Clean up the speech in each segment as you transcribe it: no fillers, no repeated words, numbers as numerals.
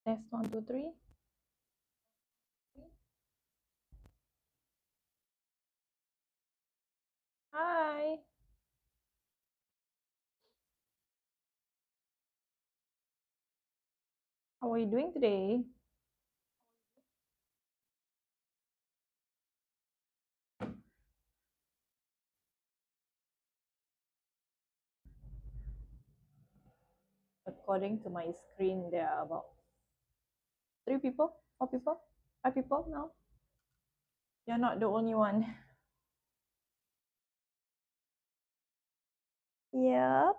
Test 1, 2, 3. Hi. How are you doing today? According to my screen, there are about 3 people, 4 people, 5 people now. You're not the only one. Yep.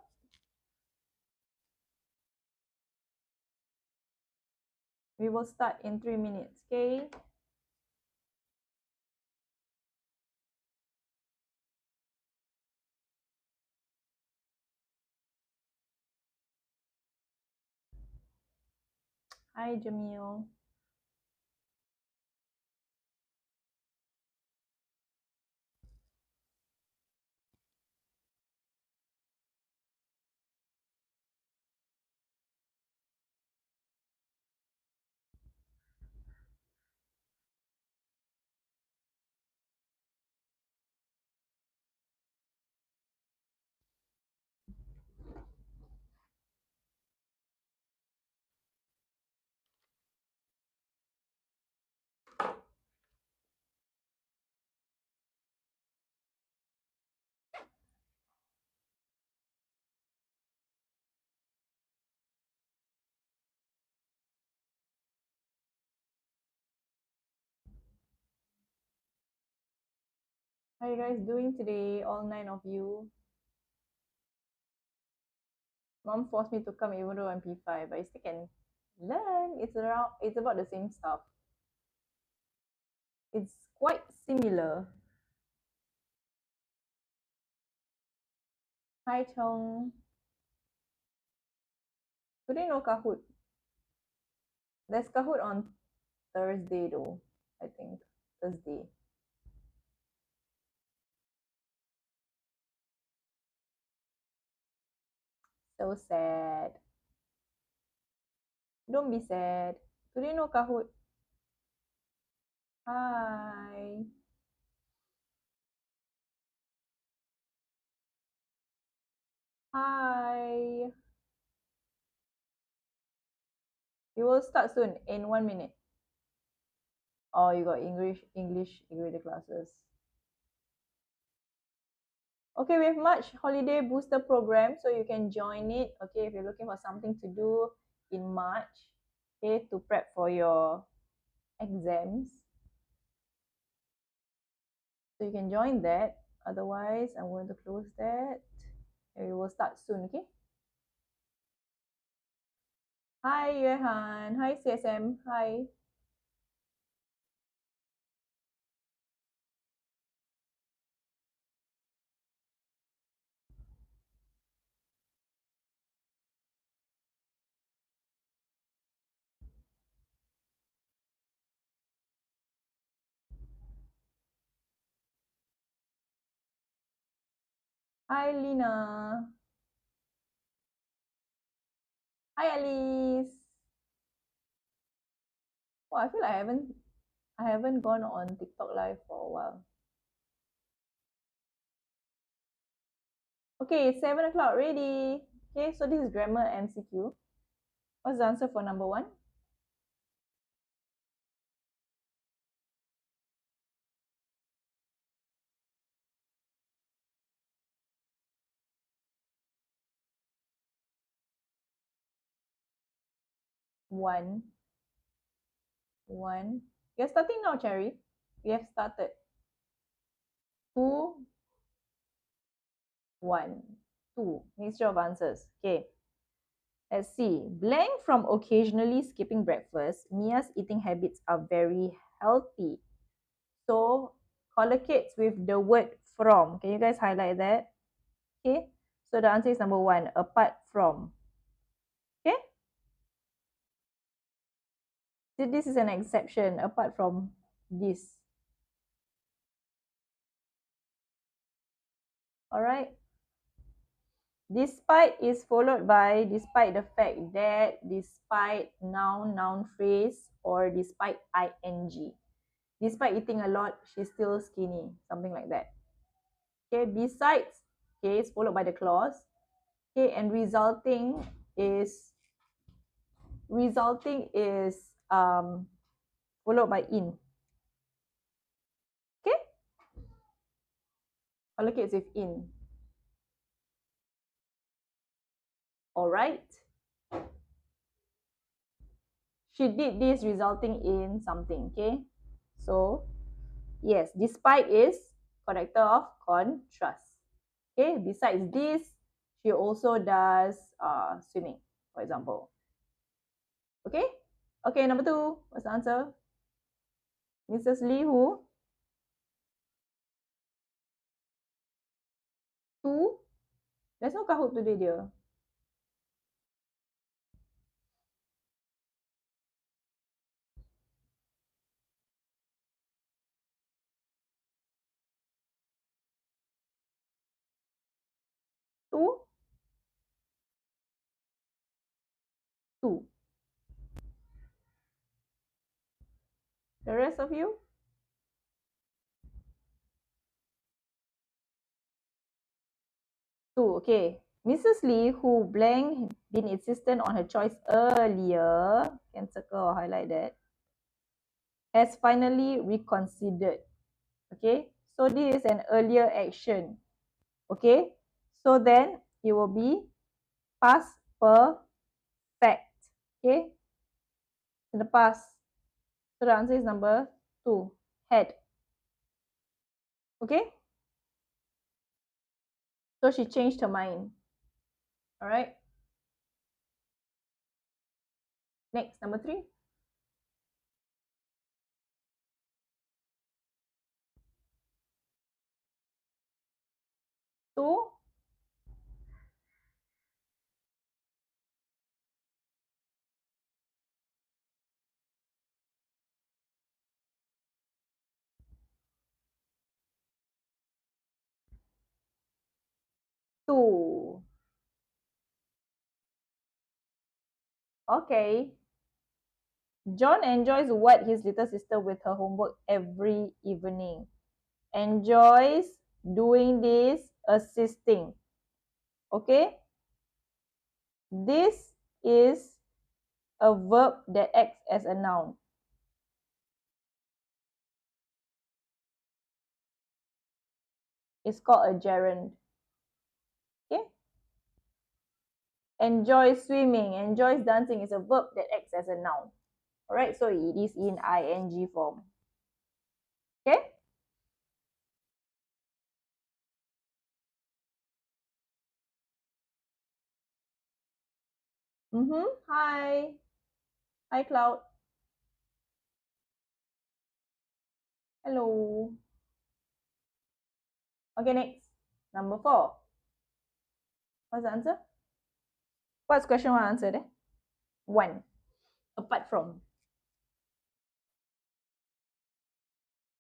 We will start in 3 minutes, okay? Hi, Jamil. How are you guys doing today, all 9 of you? Mom forced me to come even though I'm P5, but I still can learn. It's about the same stuff. It's quite similar. Hi, Chong. Today no Kahoot. There's Kahoot on Thursday though, I think. Thursday. So sad. Don't be sad. Today no Kahoot. Hi. Hi. You will start soon in 1 minute. Oh, you got English AGrader classes. Okay, we have March Holiday Booster Program, so you can join it. Okay, if you're looking for something to do in March, okay, to prep for your exams. So you can join that. Otherwise, I'm going to close that. And we will start soon, okay? Hi, Yuhan. Hi, CSM. Hi. Hi, Lina. Hi, Alice. Oh, I feel like I haven't gone on TikTok live for a while. Okay, it's 7 o'clock ready. Okay, so this is grammar MCQ. What's the answer for number 1? One. You're starting now, Cherry. We have started. 2, 1. 2. Mixture of answers. Okay. Let's see. Blank from occasionally skipping breakfast, Mia's eating habits are very healthy. So collocates with the word from. Can you guys highlight that? Okay. So the answer is number 1, apart from. Okay. So this is an exception apart from this. All right. Despite is followed by despite the fact that, despite noun, noun phrase, or despite ing. Despite eating a lot, she's still skinny, something like that. Okay, besides, okay, is followed by the clause. Okay, and resulting is followed by in. Okay, allocates with in. All right. She did this resulting in something. Okay, so yes, despite is connector of contrast. Okay, besides this, she also does swimming, for example. Okay, okay, number 2, what's the answer? Mrs. Lee who? 2? There's no Kahoot today, dear. 2? 2. The rest of you? 2, okay. Mrs. Lee, who blank been insistent on her choice earlier, can circle or highlight that, has finally reconsidered. Okay, so this is an earlier action. Okay, so then it will be past perfect. Okay, in the past. So the answer is number 2, had. Okay, so she changed her mind. All right. Next, number 3. 2. 2. Okay. John enjoys what his little sister with her homework every evening. Enjoys doing this, assisting. Okay. This is a verb that acts as a noun. It's called a gerund. Okay. Enjoys swimming, enjoys dancing is a verb that acts as a noun. All right, so it is in ing form. Okay. Hi. Hi, Cloud. Hello. Okay, next. Number 4. What's the answer? What's question 1 answer there? 1. Apart from.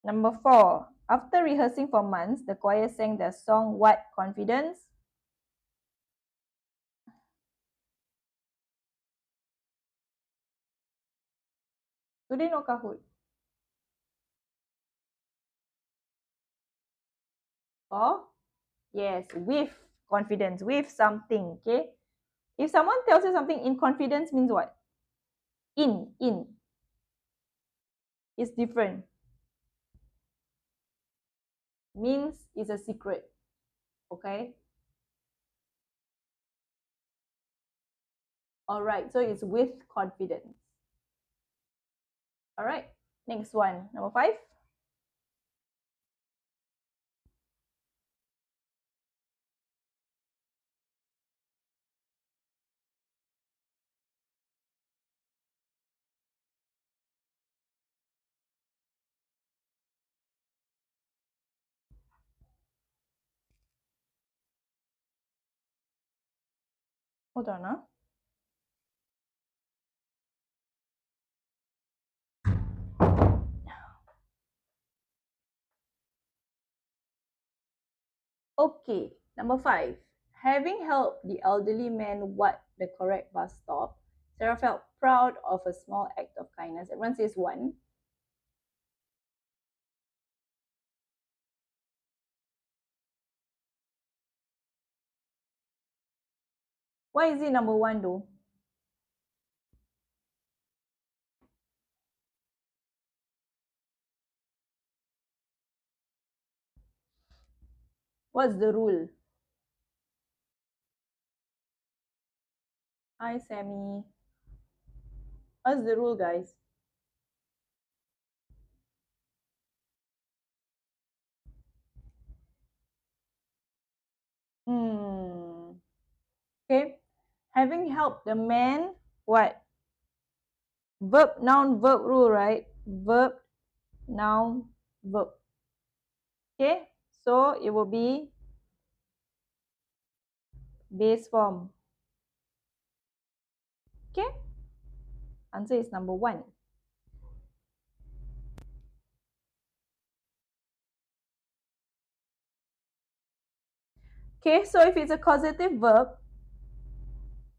Number 4. After rehearsing for months, the choir sang the song What Confidence? Do they know Kahoot? Or? Yes, with confidence, with something, okay? If someone tells you something in confidence means what? In. It's different. Means it's a secret, okay? All right, so it's with confidence. All right, next one, number 5. Hold on, huh? Okay, number 5. Having helped the elderly man what the correct bus stop, Sarah felt proud of a small act of kindness. Everyone says 1. Why is it number 1 though? What's the rule? Hi, Sammy. What's the rule, guys? Okay. Having helped the man, what? Verb, noun, verb rule, right? Verb, noun, verb. Okay. So it will be base form. Okay. Answer is number 1. Okay, so if it's a causative verb,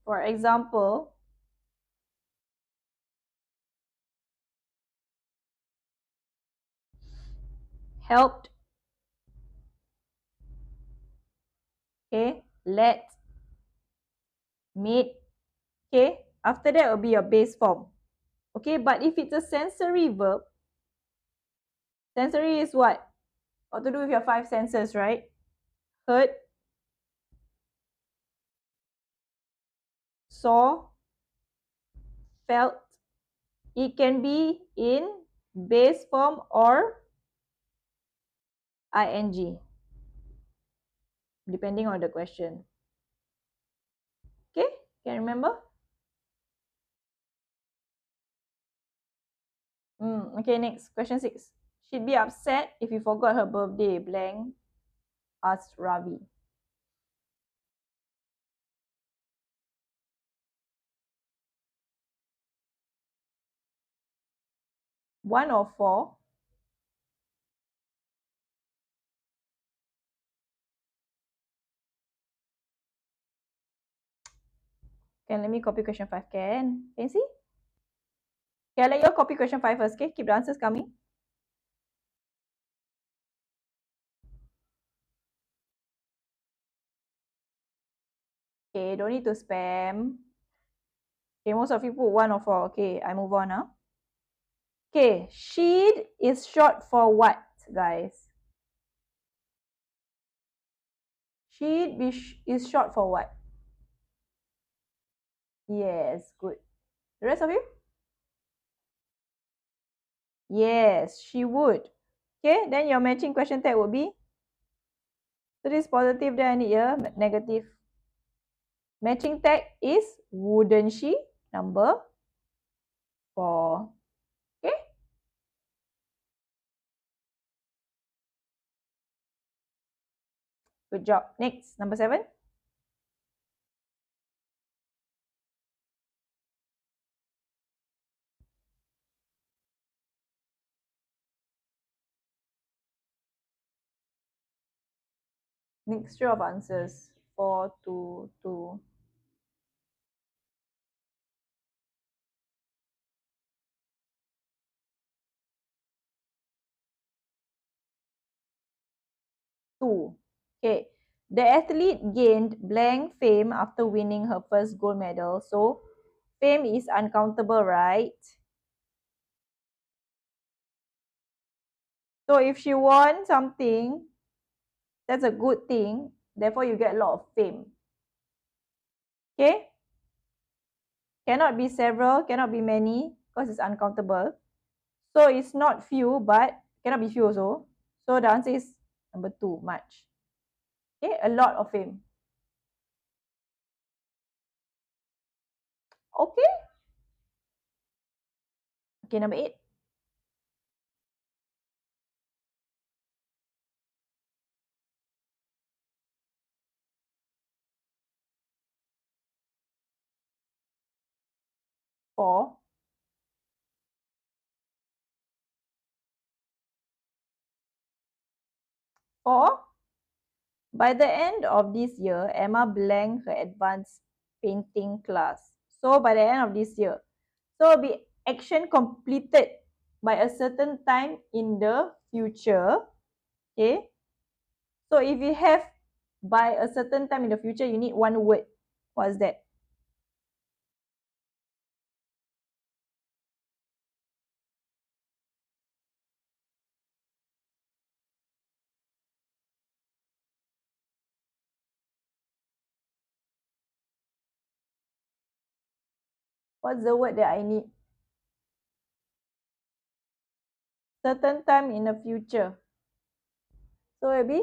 for example, helped, okay, led, made, okay, after that will be your base form. Okay, but if it's a sensory verb, sensory is what? What to do with your 5 senses, right? Heard, saw, felt. It can be in base form or ing, depending on the question. Okay, can you remember? Okay, next, question 6. She'd be upset if you forgot her birthday, blank, asked Ravi. One or 4? Okay, let me copy question 5, can you see? Okay, I'll let you copy question 5 first, okay? Keep the answers coming. Okay, don't need to spam. Okay, most of you put 1 or 4. Okay, I move on now. Okay, she'd is short for what, guys? She'd is short for what? Yes, good. The rest of you? Yes, she would. Okay, then your matching question tag would be? So this is positive, then I need a negative. Matching tag is wouldn't she? Number 4. Okay? Good job. Next, number 7. Mixture of answers. 4, 2, 2. Okay. The athlete gained blank fame after winning her first gold medal. So, fame is uncountable, right? So, if she won something, that's a good thing. Therefore, you get a lot of fame. Okay? Cannot be several, cannot be many, because it's uncountable. So, it's not few, but cannot be few also. So, the answer is number 2, much. Okay? A lot of fame. Okay? Okay, number 8. For By the end of this year, Emma blanked her advanced painting class. So by the end of this year, so it'll be action completed by a certain time in the future. Okay. So if you have by a certain time in the future, you need one word. What's that? What's the word that I need? Certain time in the future. So it'll be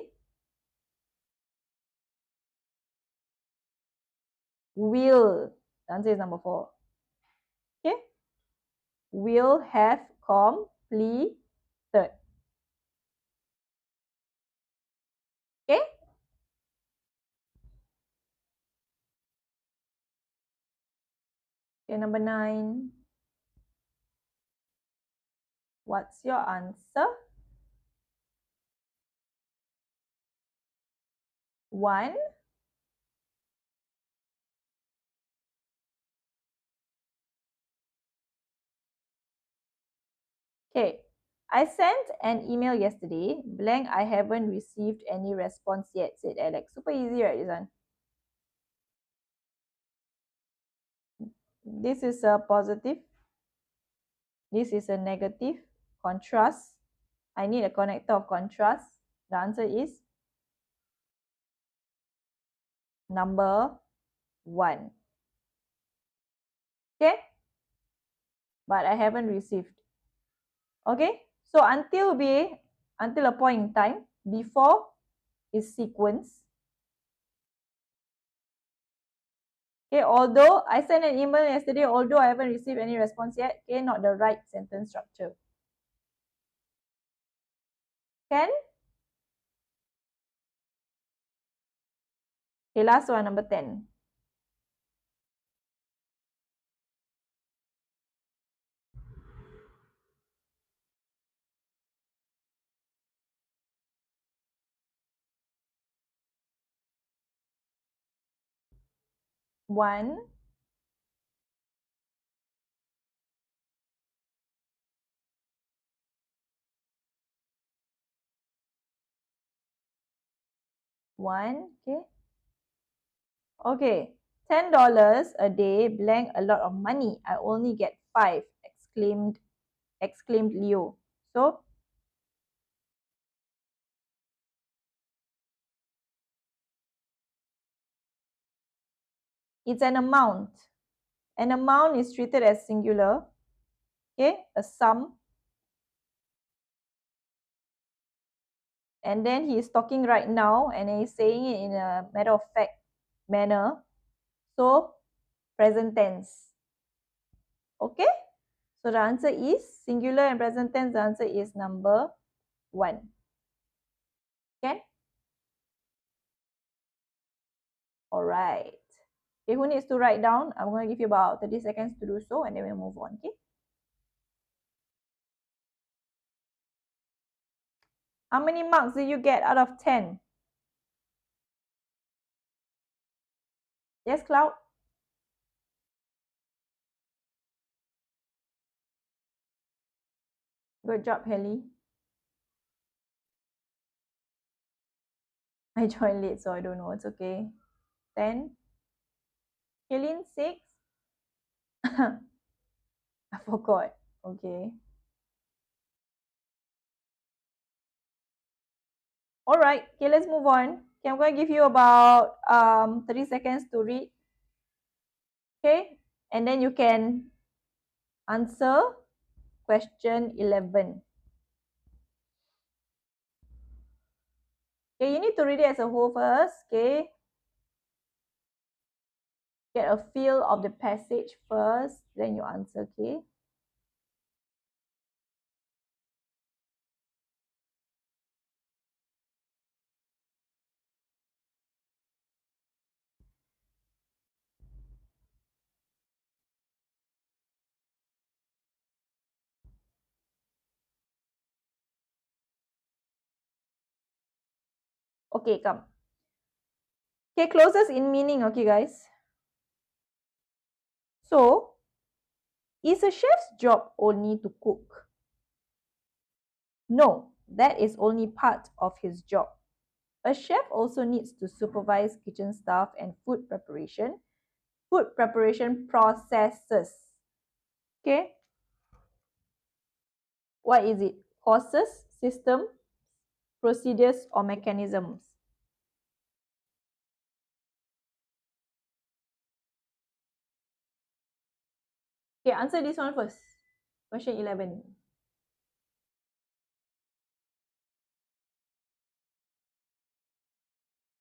will. The answer is number 4. Okay. Will have completed. Okay. Okay, number 9. What's your answer? 1. Okay. I sent an email yesterday. Blank, I haven't received any response yet, said Alex. Super easy, right, this one? This is a positive. This is a negative. Contrast. I need a connector of contrast. The answer is number 1. Okay? But I haven't received. Okay? So until a point in time, before is sequence. Okay, although I sent an email yesterday, although I haven't received any response yet, okay, not the right sentence structure. Can? Okay, last one, number 10. One. One, okay. Okay, $10 a day, blank a lot of money. I only get 5, exclaimed Leo. So, it's an amount. An amount is treated as singular. Okay, a sum. And then he is talking right now and he's saying it in a matter of fact manner. So, present tense. Okay? So the answer is singular and present tense. The answer is number 1. Okay? Alright. Okay, who needs to write down? I'm going to give you about 30 seconds to do so and then we'll move on. Okay? How many marks did you get out of 10? Yes, Cloud? Good job, Haley. I joined late, so I don't know. It's okay. 10. Kaylin, 6. I forgot. Okay. Alright. Okay, let's move on. Okay, I'm going to give you about 30 seconds to read. Okay? And then you can answer question 11. Okay, you need to read it as a whole first. Okay. Get a feel of the passage first, then you answer. Okay. Okay, come. Okay, closest in meaning, okay, guys. So, is a chef's job only to cook? No, that is only part of his job. A chef also needs to supervise kitchen staff and food preparation processes. Okay, what is it? Process, system, procedures, or mechanisms? Okay, answer this one first. Question 11.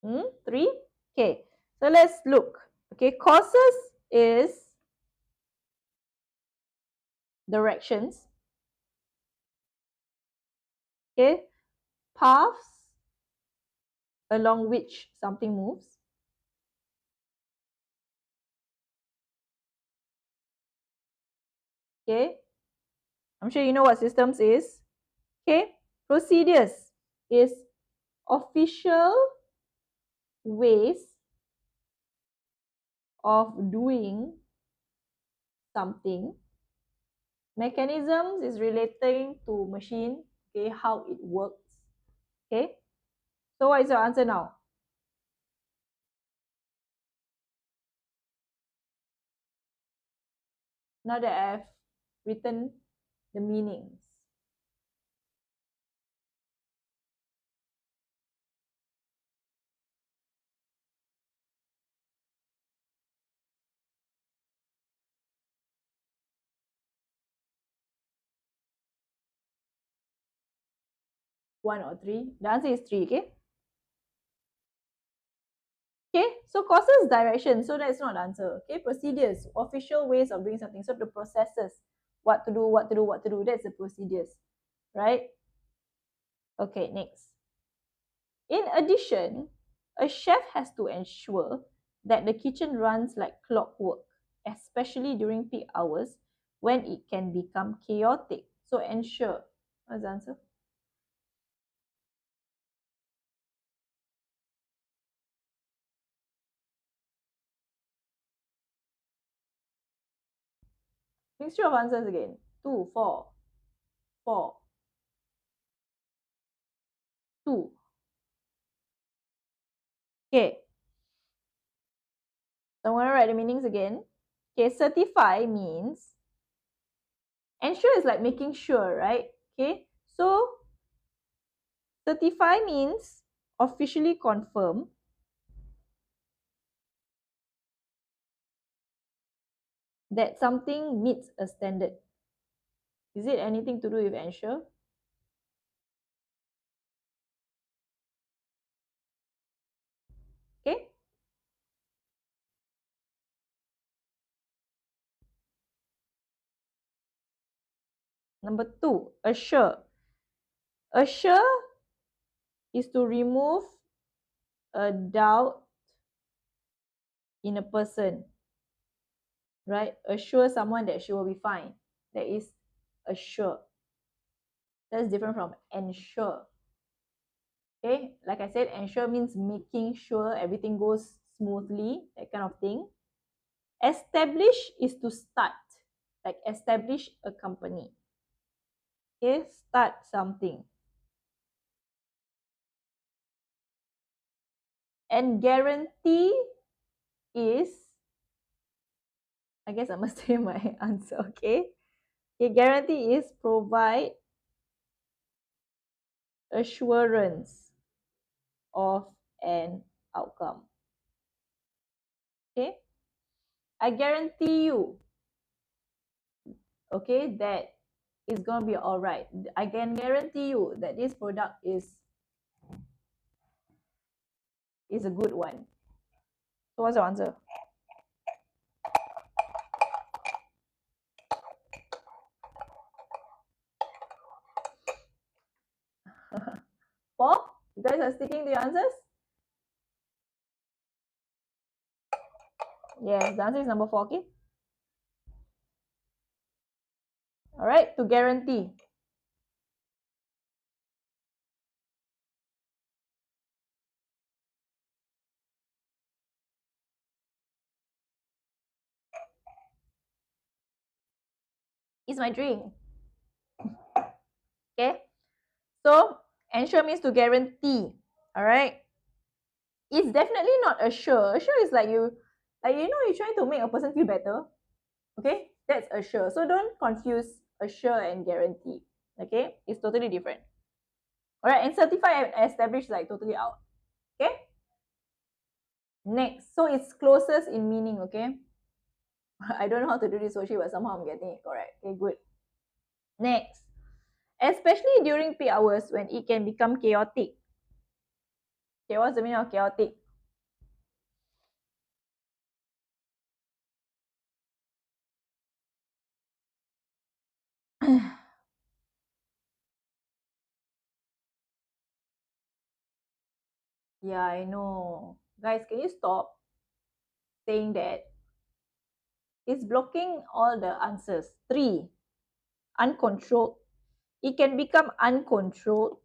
3. Okay, so let's look. Okay, courses is directions. Okay, paths along which something moves. Okay, I'm sure you know what systems is. Okay, procedures is official ways of doing something. Mechanisms is relating to machine, okay, how it works. Okay, so what is your answer now? Now that I've written the meanings. One or three? The answer is 3, okay? Okay, so causes direction, so that's not the answer. Okay, procedures, official ways of doing something. So the processes, what to do, what to do, what to do, that's the procedures, right? Okay, next. In addition, a chef has to ensure that the kitchen runs like clockwork, especially during peak hours when it can become chaotic. So ensure. What's the answer? Mixture of answers again. 2, 4, 4, 2. Okay. So I'm going to write the meanings again. Okay, certify means ensure is like making sure, right? Okay, so certify means officially confirm. That something meets a standard. Is it anything to do with ensure? Okay. Number 2, assure. Assure is to remove a doubt in a person, right? Assure someone that she will be fine. That is assure. That's different from ensure. Okay, like I said, ensure means making sure everything goes smoothly, that kind of thing. Establish is to start, like establish a company. Okay, start something. And guarantee is, I guess I must say my answer, okay? Okay, guarantee is provide assurance of an outcome. Okay, I guarantee you, okay, that it's gonna be all right. I can guarantee you that this product is a good one. So what's your answer? Four? You guys are sticking to your answers? Yes, the answer is number 4, okay? All right, to guarantee. It's my drink. Okay. So ensure means to guarantee. All right. It's definitely not assure. Assure is like you know, you're trying to make a person feel better. Okay, that's assure. So don't confuse assure and guarantee. Okay, it's totally different. All right, and certify and establish like totally out. Okay. Next, so it's closest in meaning. Okay. I don't know how to do this worksheet, but somehow I'm getting it correct. Okay, good. Next, especially during peak hours when it can become chaotic. Okay, what's the meaning of chaotic? Yeah, I know. Guys, can you stop saying that? It's blocking all the answers. 3, uncontrolled. It can become uncontrolled.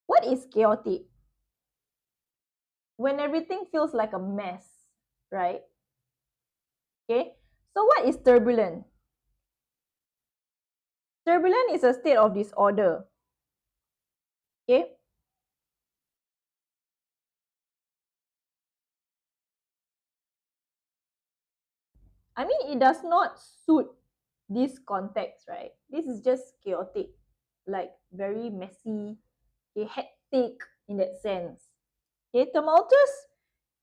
What is chaotic? When everything feels like a mess, right? Okay. So what is turbulent? Turbulent is a state of disorder. Okay. I mean, it does not suit this context, right? This is just chaotic, like very messy, okay, hectic in that sense. Okay, tumultuous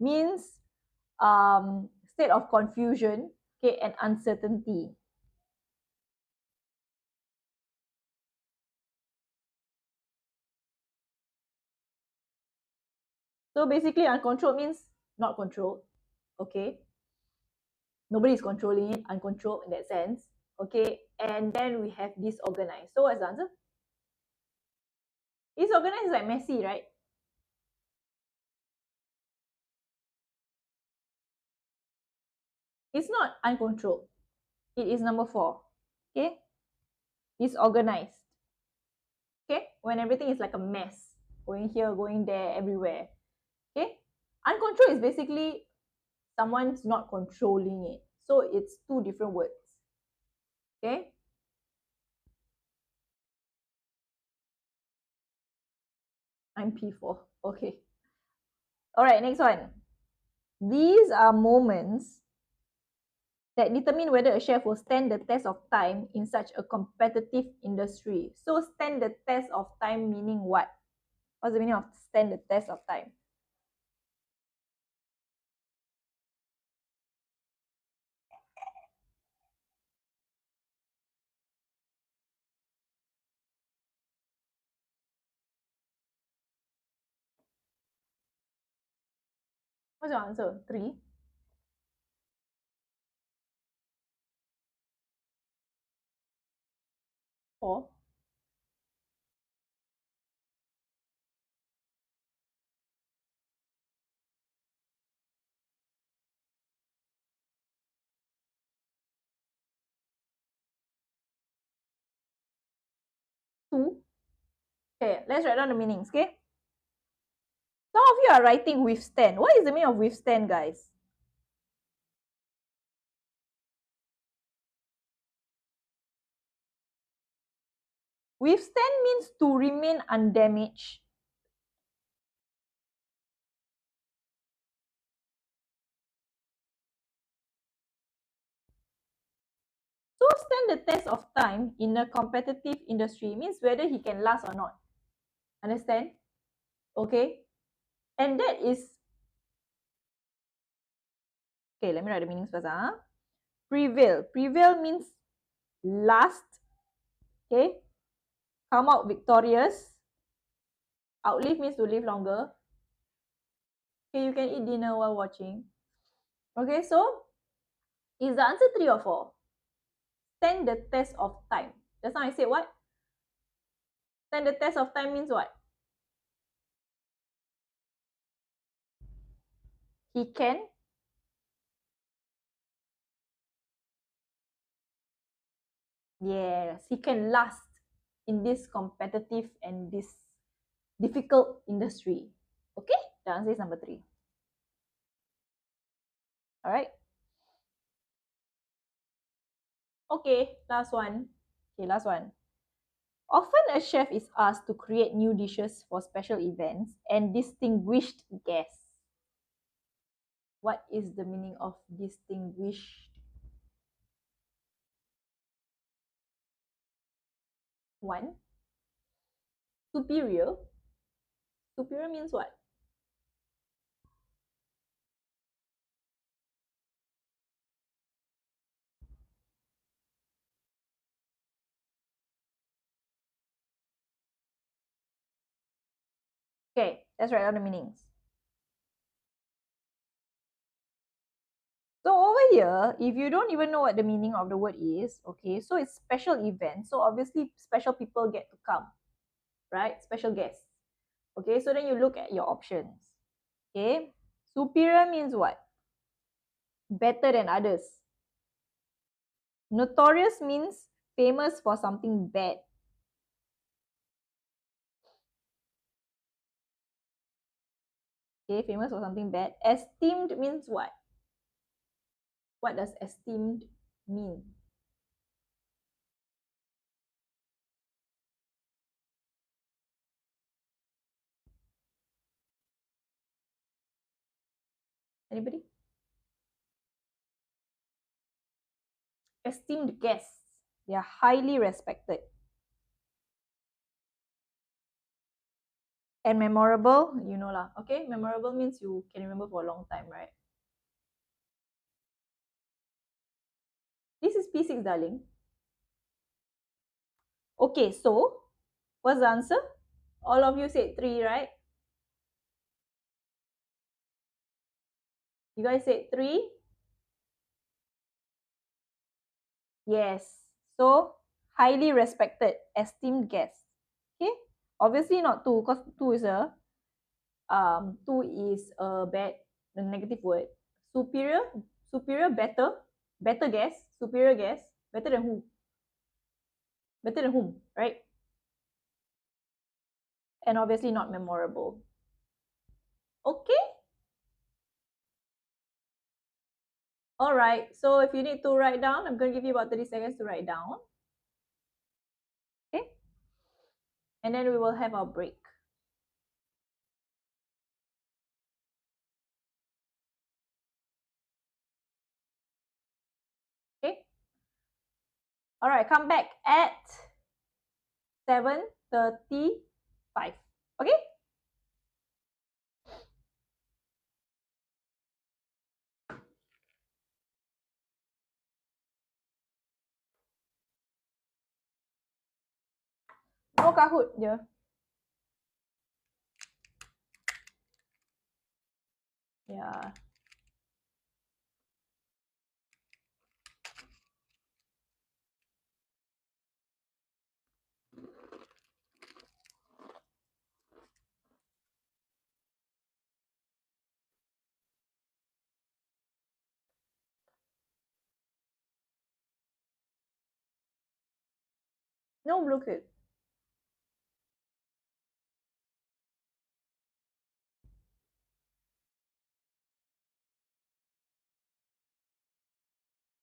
means state of confusion, okay, and uncertainty. So basically, uncontrolled means not controlled, okay? Nobody is controlling it, uncontrolled in that sense, okay? And then we have disorganized. So what's the answer? Disorganized is like messy, right? It's not uncontrolled. It is number 4, okay? Disorganized, okay? When everything is like a mess, going here, going there, everywhere, okay? Uncontrolled is basically someone's not controlling it. So it's 2 different words, okay? I'm P4, okay. All right, next one. These are moments that determine whether a chef will stand the test of time in such a competitive industry. So stand the test of time meaning what? What's the meaning of stand the test of time? What's your answer? 3, 4, 2. Okay, let's write down the meanings, okay? Some of you are writing withstand. What is the meaning of withstand, guys? Withstand means to remain undamaged. So stand the test of time in a competitive industry means whether he can last or not. Understand? Okay. And that is, okay, let me write the meanings first. Prevail. Prevail means last. Okay. Come out victorious. Outlive means to live longer. Okay, you can eat dinner while watching. Okay, so is the answer 3 or 4? Stand the test of time. Just now I said what? Stand the test of time means what? He can. Yes, he can last in this competitive and this difficult industry. Okay, the answer is number 3. All right. Okay, last one. Okay, last one. Often a chef is asked to create new dishes for special events and distinguished guests. What is the meaning of distinguished? One, superior. Superior means what? Okay, let's write down the meanings. So over here, if you don't even know what the meaning of the word is, okay, so it's special event. So obviously special people get to come, right? Special guests. Okay, so then you look at your options. Okay, superior means what? Better than others. Notorious means famous for something bad. Okay, famous for something bad. Esteemed means what? What does esteemed mean? Anybody? Esteemed guests. They are highly respected. And memorable, you know lah. Okay, memorable means you can remember for a long time, right? This is P6, darling. Okay, so what's the answer? All of you said 3, right? You guys said 3? Yes. So, highly respected, esteemed guest. Okay? Obviously not 2, because 2 is a bad, the negative word. Superior, superior, better guest, superior guest, better than who? Better than whom, right? And obviously not memorable. Okay? All right. So if you need to write down, I'm going to give you about 30 seconds to write down. Okay? And then we will have our break. Okay? All right. Come back at 7:35. Okay? No Kahoot je. Yeah. No Bluetooth.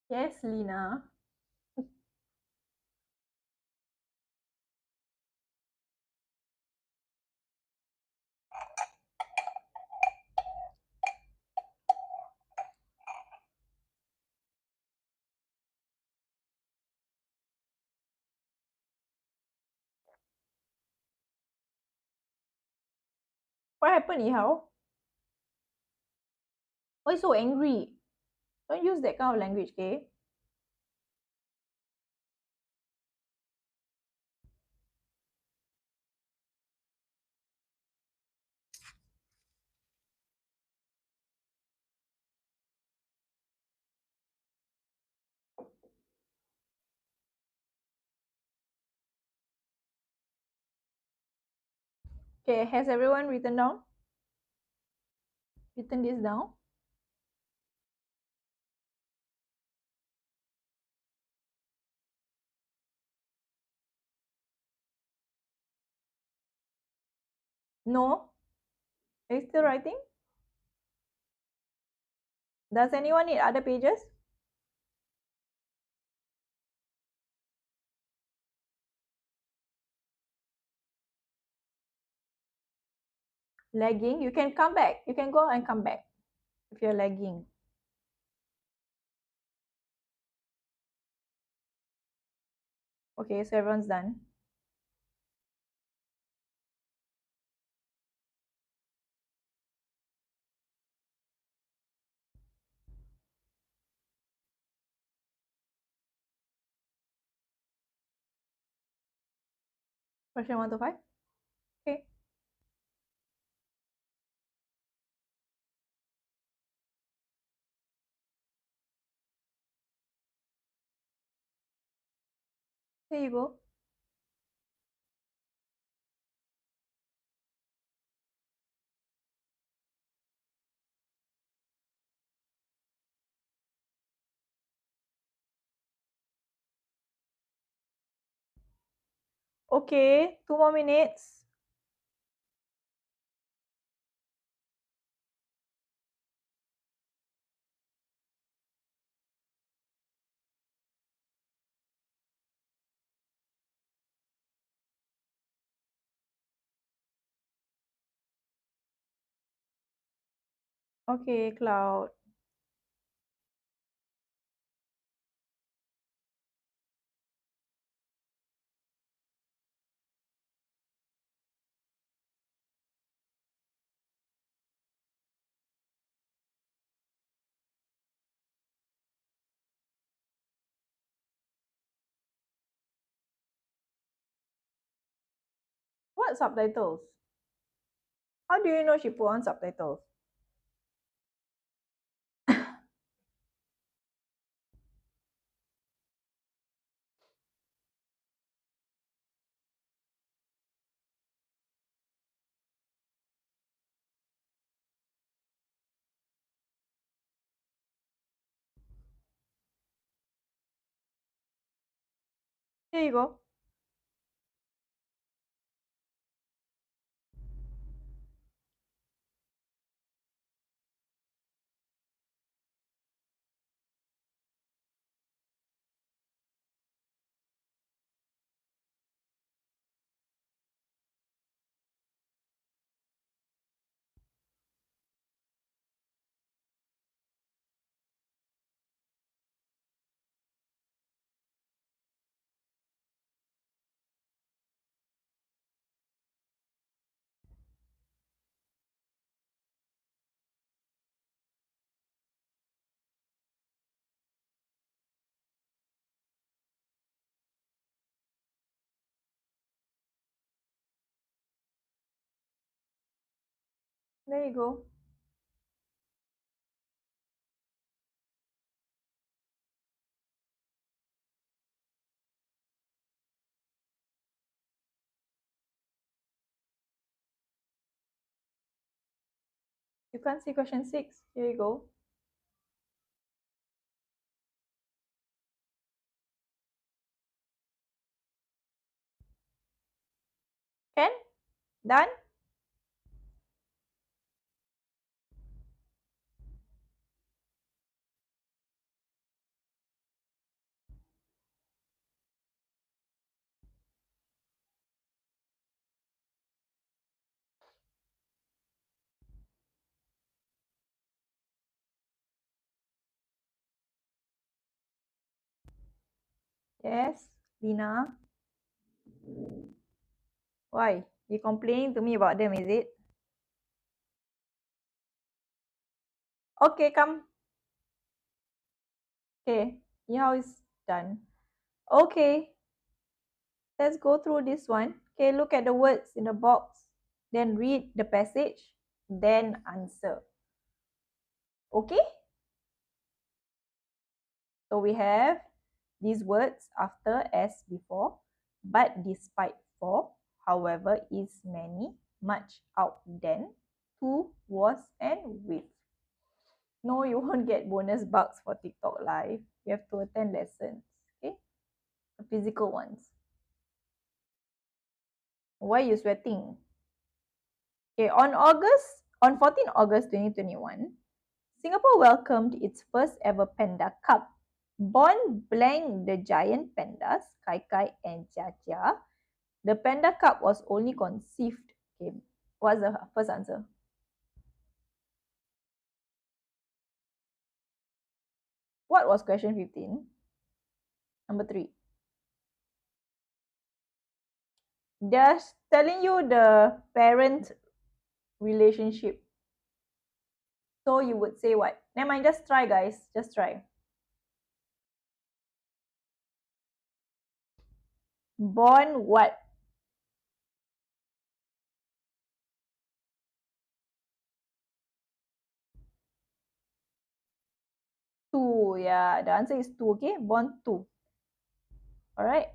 Yes, Lina. What happened, Ihao? Why so angry? Don't use that kind of language, okay? Okay, has everyone written down? Written this down? No? Are you still writing? Does anyone need other pages? Lagging, you can come back. You can go and come back if you're lagging. Okay, so everyone's done. Question 1 to 5. Okay. Here you go. Okay, 2 more minutes. Okay, Cloud. What subtitles? How do you know she put on subtitles? Here you go. There you go. You can't see question 6. Here you go. Can? Done? Yes, Lina. Why? You complaining to me about them, is it? Okay, come. Okay, yeah, it's done. Okay, let's go through this one. Okay, look at the words in the box. Then read the passage. Then answer. Okay? So we have these words after as before. But despite for, however, is many, much, out, than, to, was, and with. No, you won't get bonus bucks for TikTok Live. You have to attend lessons. Okay? The physical ones. Why are you sweating? Okay, on 14 August 2021, Singapore welcomed its first ever Panda Cup. Born blank the giant pandas, Kai Kai and Jia Jia, the Panda Cup was only conceived. Okay, What's the first answer? What was question 15? Number 3. They're telling you the parent relationship. So you would say what? Never mind, just try, guys. Just try. Born what? Two. Yeah, the answer is 2. Okay, born 2. All right.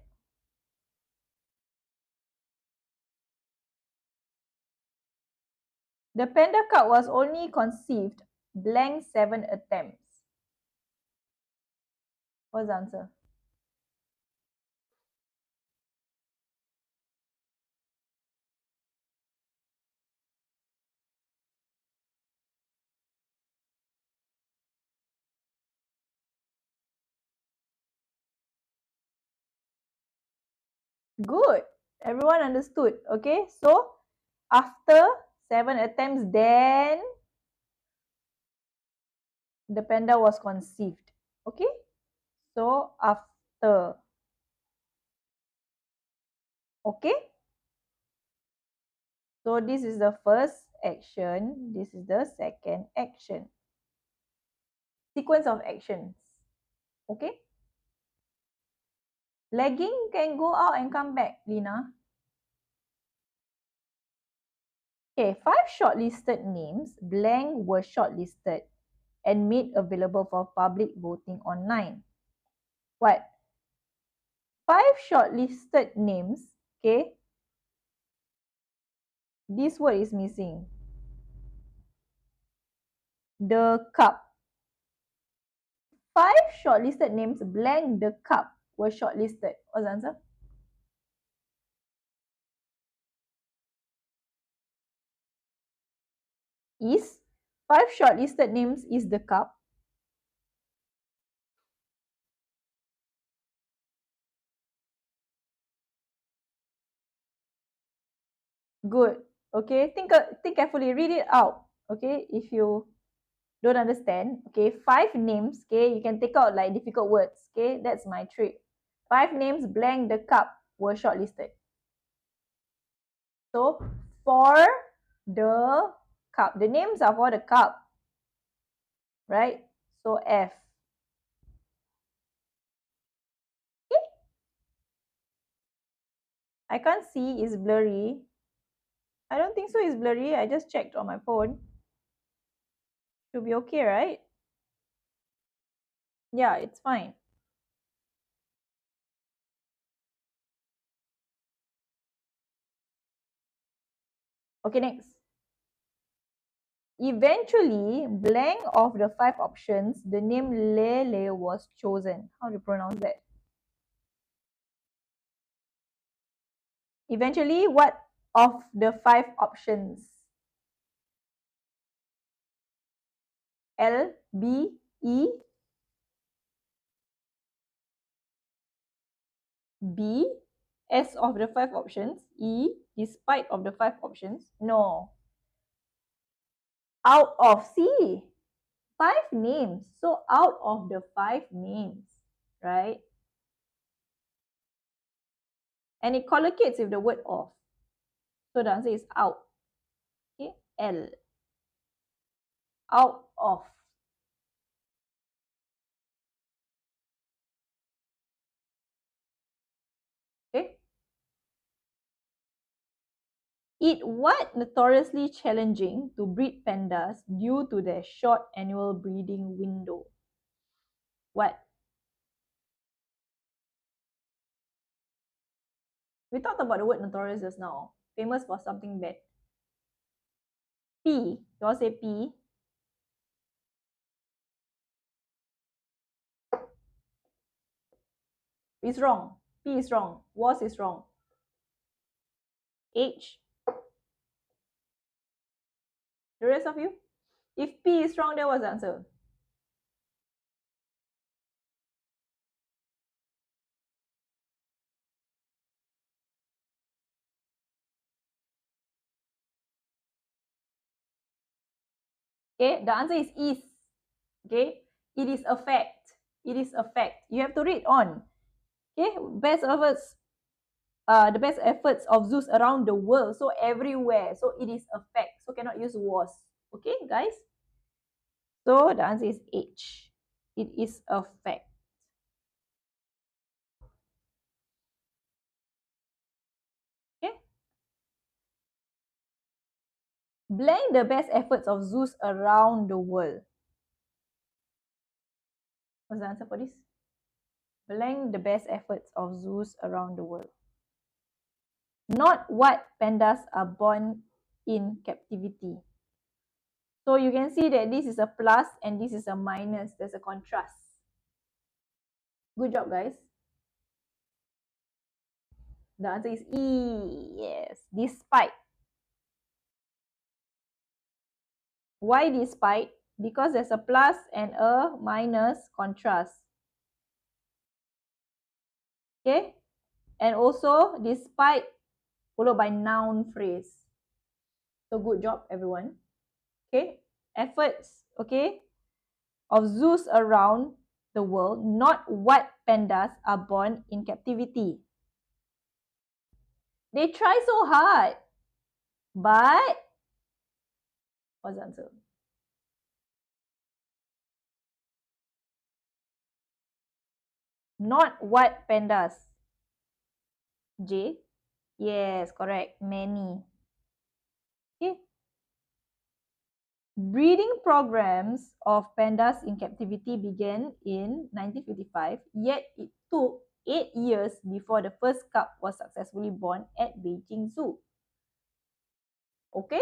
The panda cup was only conceived blank 7 attempts. What's the answer? Good. Everyone understood. Okay, so after 7 attempts, then the panda was conceived. Okay, so after. Okay, so this is the first action. This is the second action. Sequence of actions. Okay, legging can go out and come back, Lina. Okay, 5 shortlisted names, blank, were shortlisted and made available for public voting online. What? 5 shortlisted names, okay? This word is missing. The cup. 5 shortlisted names, blank, the cup, were shortlisted. What's the answer? Is 5 shortlisted names is the cup. Good. Okay, think carefully. Read it out. Okay, if you don't understand. Okay, 5 names. Okay, you can take out like difficult words. Okay, that's my trick. 5 names, blank, the cup, were shortlisted. So for the cup, the names are for the cup, right? So F. Okay. I can't see, it's blurry. I don't think so, it's blurry. I just checked on my phone. Should be okay, right? Yeah, it's fine. Okay, next. Eventually, blank of the 5 options, the name Lele was chosen. How do you pronounce that? Eventually, what of the 5 options? L, B, E, B, S of the 5 options, E, despite of the 5 options. No. Out of C. 5 names. So out of the 5 names, right? And it collocates with the word of. So the answer is out. Okay, L. Out of. Okay. It what notoriously challenging to breed pandas due to their short annual breeding window? What? We talked about the word notorious just now. Famous for something bad. P. You all say P. It's wrong. P is wrong. Was is wrong. H. The rest of you? If P is wrong, then what's the answer? Okay, the answer is. Okay, it is a fact. It is a fact. You have to read on. Okay, the best efforts of Zeus around the world. So everywhere. So it is a fact. So cannot use was. Okay, guys? So the answer is H. It is a fact. Okay. Blank the best efforts of Zeus around the world. What's the answer for this? Blank the best efforts of Zeus around the world. Not what pandas are born in captivity. So you can see that this is a plus and this is a minus. There's a contrast. Good job, guys. The answer is E. Yes, despite. Why despite? Because there's a plus and a minus contrast. Okay? And also, despite followed by noun phrase. So good job, everyone. Okay? Efforts, okay, of Zeus around the world, not what pandas are born in captivity. They try so hard, but what's the answer? Not what pandas. J. Yes, correct. Many. Okay. Breeding programs of pandas in captivity began in 1955, yet it took 8 years before the first cub was successfully born at Beijing Zoo. Okay?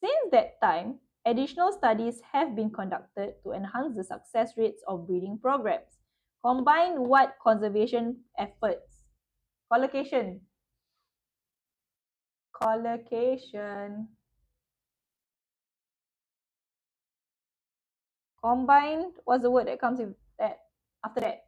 Since that time, additional studies have been conducted to enhance the success rates of breeding programs. Combine what conservation efforts? Collocation. Collocation. Combined, what's the word that comes with that after that?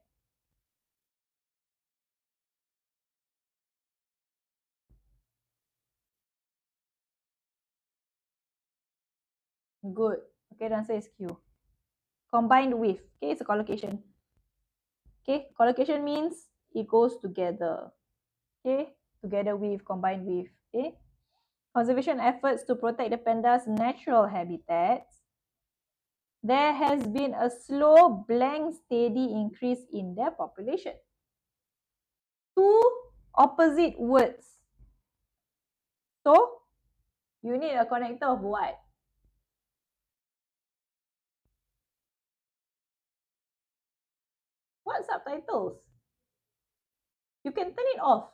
Good. Okay, the answer is Q. Combined with. Okay, it's a collocation. Okay, collocation means it goes together. Okay, together with, combined with. Okay, conservation efforts to protect the panda's natural habitats. There has been a slow, blank, steady increase in their population. Two opposite words. So, you need a connector of what? What subtitles? You can turn it off.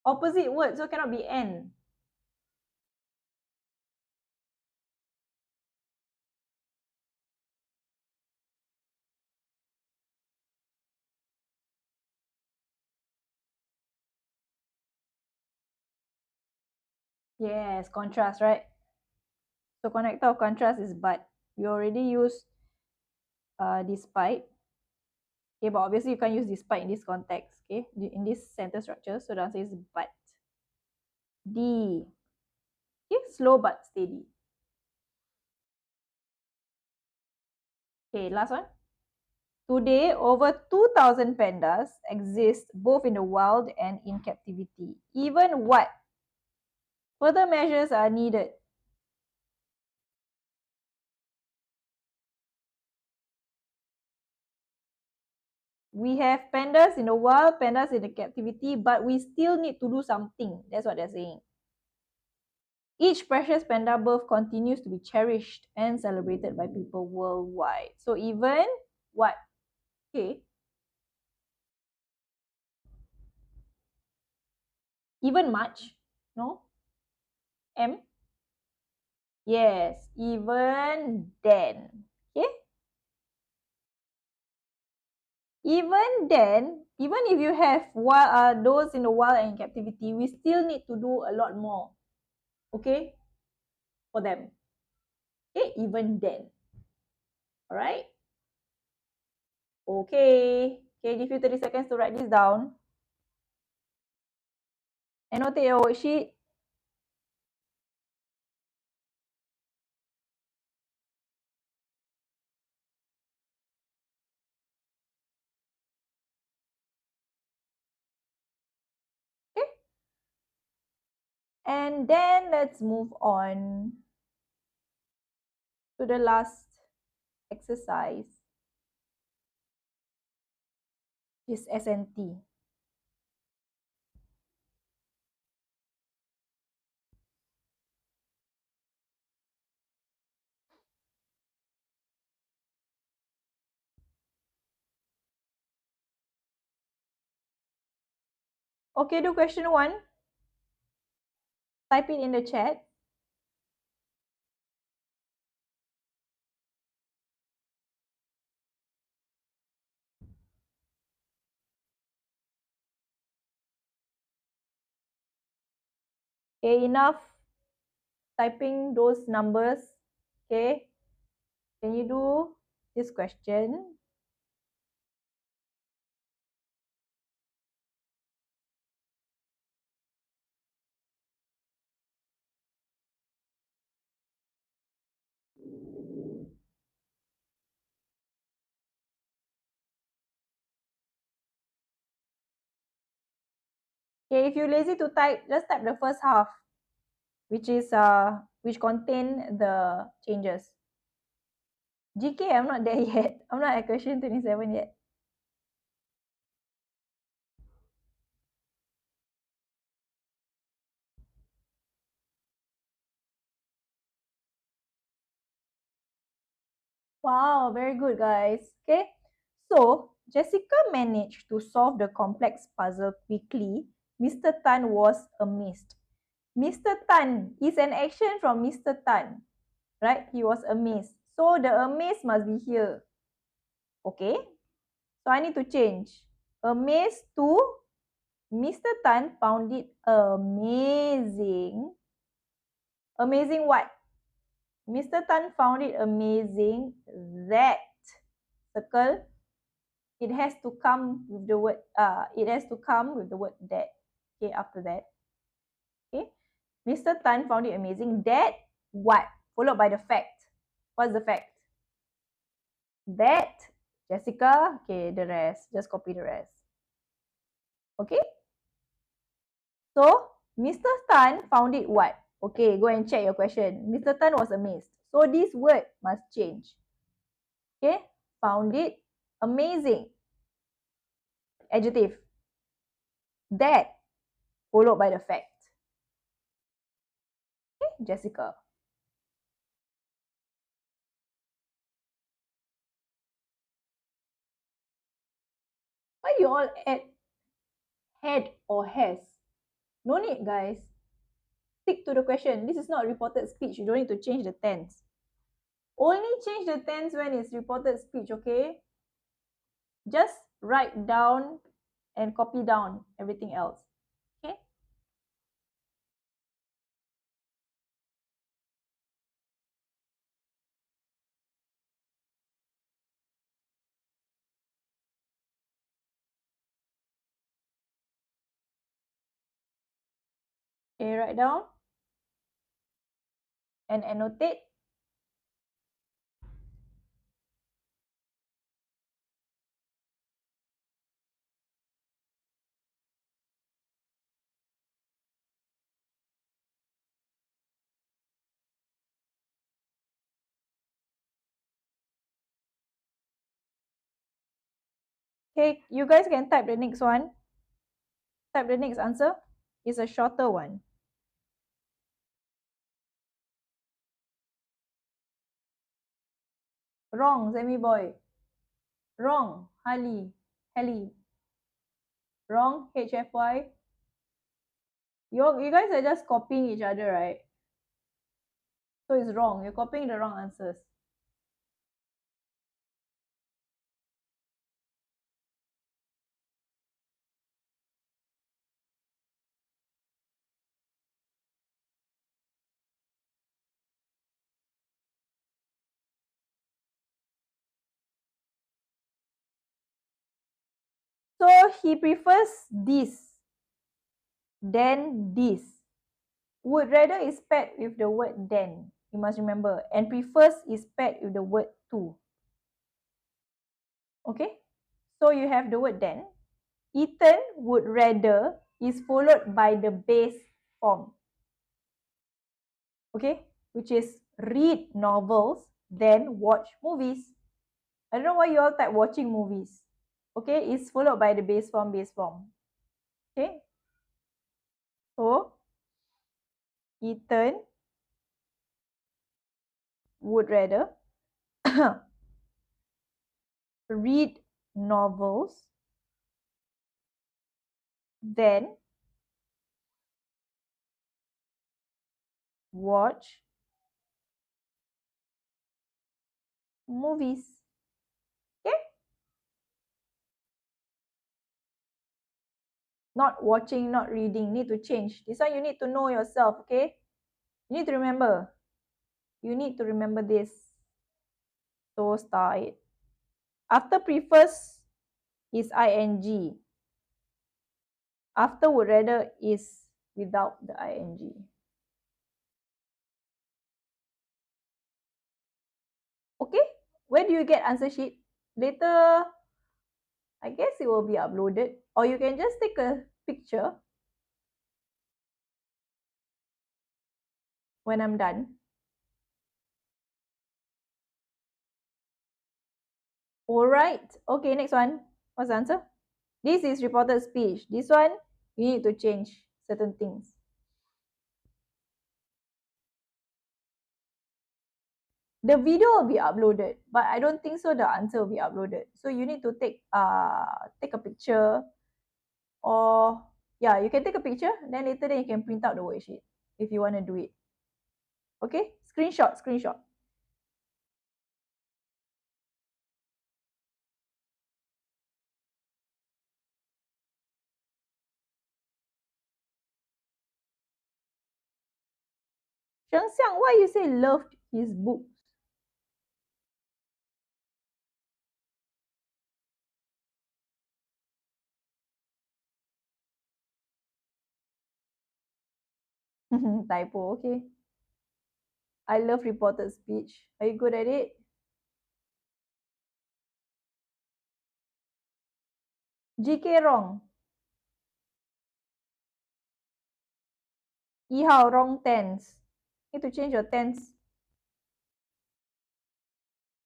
Opposite words, so cannot be N. Yes, contrast, right? So connector of contrast is but. We already used despite. Okay, but obviously you can't use despite in this context, okay? In this sentence structure, so the answer is but. D. Okay, slow but steady. Okay, last one. Today, over 2,000 pandas exist both in the wild and in captivity. Even what? Further measures are needed. We have pandas in the wild, pandas in the captivity, but we still need to do something. That's what they're saying. Each precious panda birth continues to be cherished and celebrated by people worldwide. So even what? Okay. Even much? No? M? Yes, even then. Okay? Even then, even if you have those in the wild and in captivity, we still need to do a lot more. Okay? For them. Okay? Even then. Alright? Okay. Okay, give you 30 seconds to write this down. Annotate your worksheet. And then let's move on to the last exercise, which is SNT. Okay, do question 1. Type it in the chat. Okay, enough typing those numbers. Okay, can you do this question? Okay, if you're lazy to type, just type the first half, which contain the changes. GK, I'm not there yet. I'm not at question 27 yet. Wow, very good, guys. Okay, so Jessica managed to solve the complex puzzle quickly. Mr. Tan was amazed. Mr. Tan is an action from Mr. Tan, right? He was amazed. So the amazed must be here. Okay, so I need to change. Amazed to Mr. Tan found it amazing. Amazing what? Mr. Tan found it amazing that, circle, it has to come with the word that. Okay, after that. Okay. Mr. Tan found it amazing that what? Followed by the fact. What's the fact? That Jessica, okay, the rest. Just copy the rest. Okay? So, Mr. Tan found it what? Okay, go and check your question. Mr. Tan was amazed. So, this word must change. Okay? Found it amazing. Adjective. That followed by the fact. Okay, Jessica. Why you all add had or has? No need, guys. Stick to the question. This is not reported speech. You don't need to change the tense. Only change the tense when it's reported speech, okay? Just write down and copy down everything else. Okay? Okay, write down and annotate. Okay, you guys can type the next one. Type the next answer. It's a shorter one. Wrong, Sammy boy. Wrong, Hallie. Wrong, HFY. You guys are just copying each other, right? So it's wrong. You're copying the wrong answers. So he prefers this than this. Would rather is paired with the word than. You must remember. And prefers is paired with the word to. Okay? So you have the word than. Ethan would rather is followed by the base form. Okay, which is read novels, then watch movies. I don't know why you all type watching movies. Okay, it's followed by the base form, base form. Okay, so Ethan would rather read novels than watch movies. Okay, not watching, not reading. Need to change. This one you need to know yourself. Okay, you need to remember. You need to remember this. So star it. After prefers is ing. After would rather is without the ing. Okay, where do you get answer sheet? Later, I guess it will be uploaded, or you can just take a picture when I'm done. Alright, okay, next one. What's the answer? This is reported speech. This one, you need to change certain things. The video will be uploaded, but I don't think so the answer will be uploaded. So you need to take a picture, or yeah, you can take a picture, then later you can print out the worksheet if you want to do it. Okay, screenshot. 丞相, why you say loved his books? Typo, okay. I love reported speech. Are you good at it? GK wrong. 1号 wrong tense. Need to change your tense.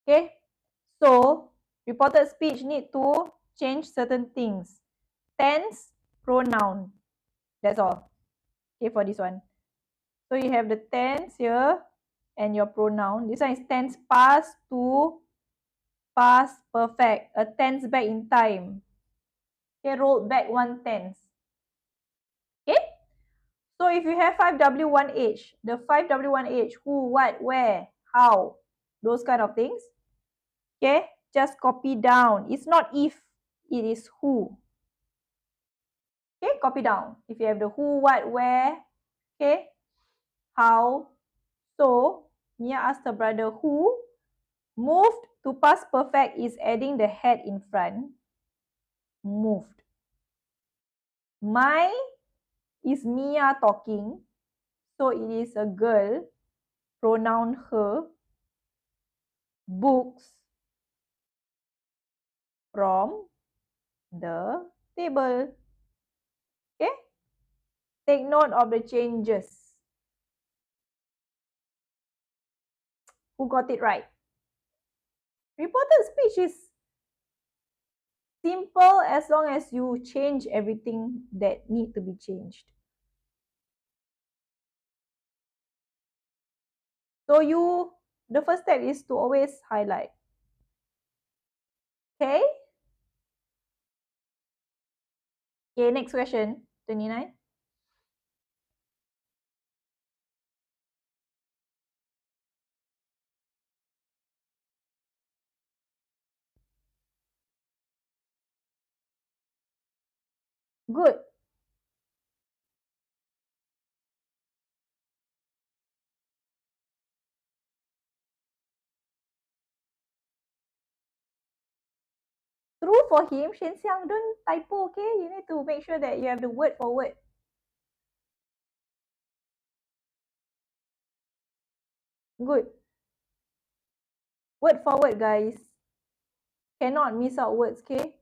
Okay. So, reported speech need to change certain things. Tense, pronoun. That's all. Okay, for this one. So, you have the tense here and your pronoun. This one is tense past to past perfect. A tense back in time. Okay, rolled back one tense. Okay. So if you have 5W1H, the 5W1H, who, what, where, how, those kind of things, okay, just copy down. It's not if, it is who. Okay, copy down. If you have the who, what, where, okay, how. So, Mia asked her brother who. Moved to past perfect is adding the head in front. Moved. My is Mia talking. So it is a girl. Pronoun her. Books from the table. Okay? Take note of the changes. Who got it right? Reported speech is simple as long as you change everything that need to be changed. So the first step is to always highlight. Okay? Okay, next question, 29. Good. True for him, Shen Xiang, don't typo, okay? You need to make sure that you have the word for word. Good. Word for word, guys. Cannot miss out words, okay?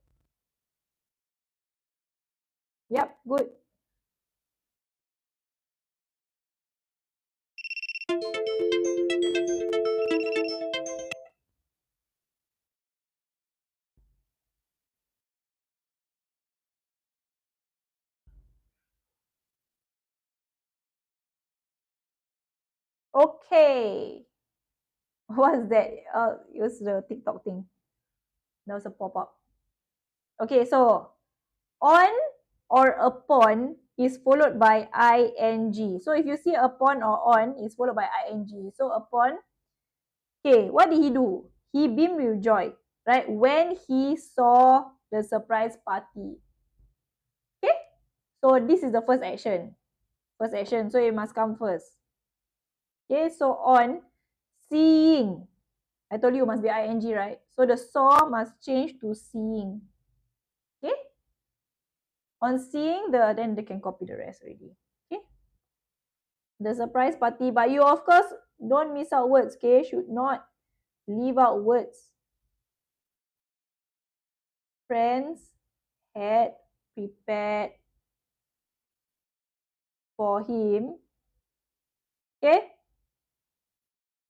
Yep, good. Okay. What's that? It was the TikTok thing. That was a pop-up. Okay, so on or upon is followed by ing. So if you see upon or on, it's followed by ing. So upon, okay, what did he do? He beamed with joy, right? When he saw the surprise party. Okay, so this is the first action. First action, so it must come first. Okay, so on, seeing. I told you it must be ing, right? So the saw must change to seeing. Okay? On seeing then they can copy the rest already. Okay? The surprise party, but you of course don't miss out words, okay? Should not leave out words. Friends had prepared for him. Okay?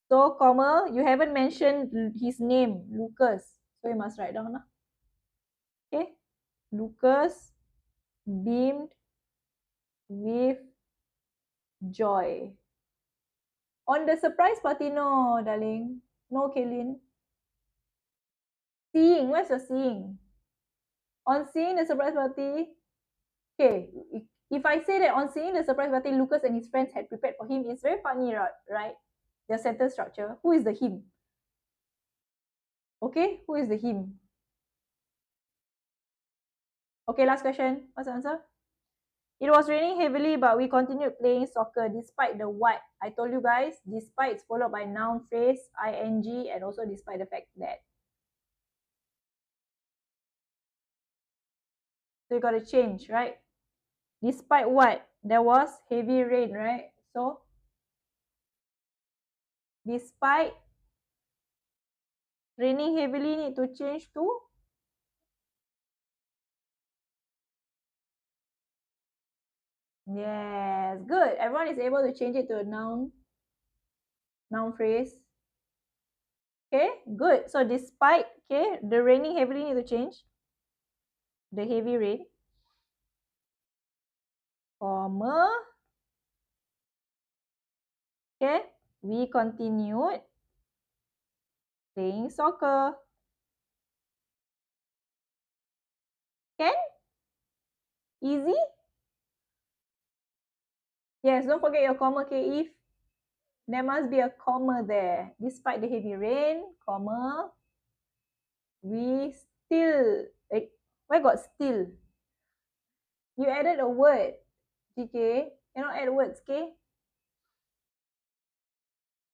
So, comma, you haven't mentioned his name, Lucas. So you must write down. Okay? Lucas beamed with joy. On the surprise party, no, darling. No, Kaylin. Seeing, where's your seeing? On seeing the surprise party, okay, if I say that on seeing the surprise party, Lucas and his friends had prepared for him, it's very funny, right? The sentence structure. Who is the him? Okay, who is the him? Okay, last question. What's the answer? It was raining heavily, but we continued playing soccer despite the what? I told you guys, despite is followed by noun phrase, ing, and also despite the fact that. So you got to change, right? Despite what? There was heavy rain, right? So, despite raining heavily, need to change to? Yes, good. Everyone is able to change it to a noun phrase. Okay, good. So despite, okay, the raining heavily need to change. The heavy rain. Comma. Okay, we continued playing soccer. Can? Easy? Yes, don't forget your comma, okay, if there must be a comma there. Despite the heavy rain, comma, we still, where got still? You added a word, GK. Cannot add words, okay?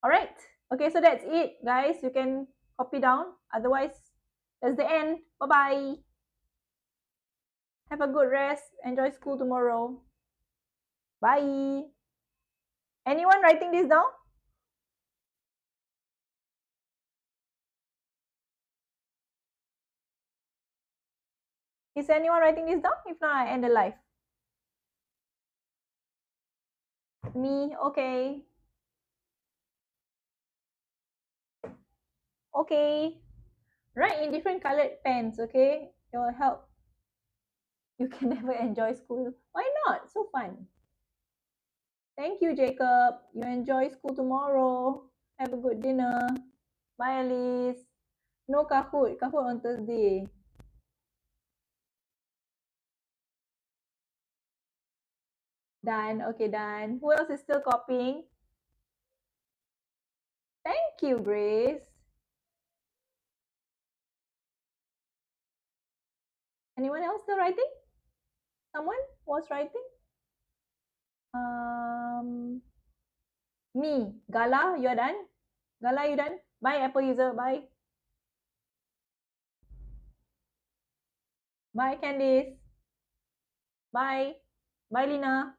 Alright. Okay, so that's it, guys. You can copy down. Otherwise, that's the end. Bye-bye. Have a good rest. Enjoy school tomorrow. Bye. Anyone writing this down? Is anyone writing this down? If not, I end the live. Me, okay. Okay. Write in different colored pens, okay? It will help. You can never enjoy school. Why not? So fun. Thank you, Jacob. You enjoy school tomorrow. Have a good dinner. Bye, Alice. No Kahoot. Kahoot on Thursday. Done. Okay, done. Who else is still copying? Thank you, Grace. Anyone else still writing? Someone was writing? Me. Gala, you're done? Gala, you done? Bye, Apple user. Bye. Bye, Candice. Bye. Bye, Lina.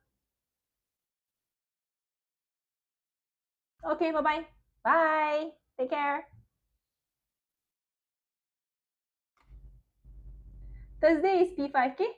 Okay, bye-bye. Bye. Take care. Thursday is P5, okay?